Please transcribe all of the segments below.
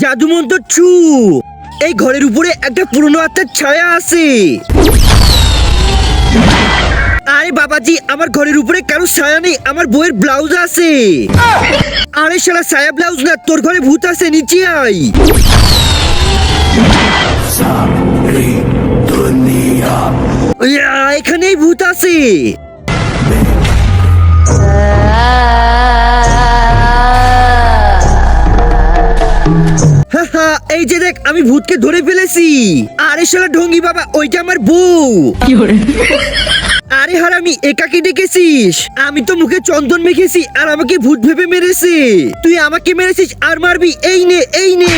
জাদু মন্ত্র ছু। এই ঘরের উপরে একটা পুরনো আত্মার ছায়া আছে। আরে বাবাজি, আমার ঘরের উপরে কারো ছায়া নেই, আমার বইয়ের ব্লাউজ আছে। আরে শালা ছায়া ব্লাউজ না, তোর ঘরে ভূত আছে, নিচে আই। এখানেই ভূত আছে। এই যে দেখ, আমি ভূতকে ধরে ফেলেছি। আরে শালা ঢঙ্গি বাবা, ওইটা আমার বউ। আরে হারামি, একাকে ডেকেছিস? আমি তো মুখে চন্দন মেখেছি আর আমাকে ভূত ভেবে মেরেছে। তুই আমাকে মেরেছিস আর মারবি? এই নে, এই নে।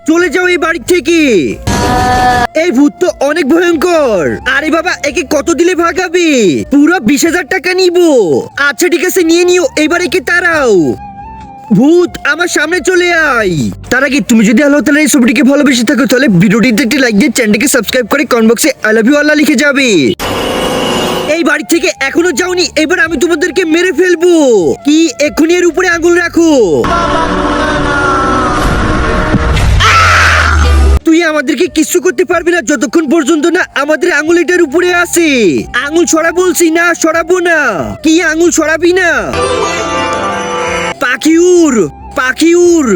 চলে যাও এই বাড়ি থেকে। এই ভূত তো অনেক ভয়ঙ্কর। আরে বাবা, একে কত দিলে ভাগাবে? পুরো 20,000 টাকা নিব। আচ্ছা ঠিক আছে, নিয়ে নিও। এবার একে তাড়াও। ভূত, আমার সামনে চলে আয়। তার আগে তুমি যদি আল্লাহ তাআলার এই ছবিটিকে ভালোবেসে থাকো, তাহলে ভিডিওটিতে একটি লাইক দিয়ে চ্যানেলটিকে সাবস্ক্রাইব করে কমেন্ট বক্সে আই লাভ ইউ আল্লাহ লিখে যাবে। এই বাড়ি থেকে এখনো যাওনি, এবার আমি তোমাদেরকে মেরে ফেলবো। কি এক্ষুনি এর উপরে আঙুল রাখো। তুই আমাদেরকে কিছু করতে পারবি না যতক্ষণ পর্যন্ত না আমাদের আঙুল এটার উপরে আছে। আঙুল ছড়া বলছি না, সরাবো না। কি আঙুল ছড়াবি না? পাখি উড়, পাখি উড়।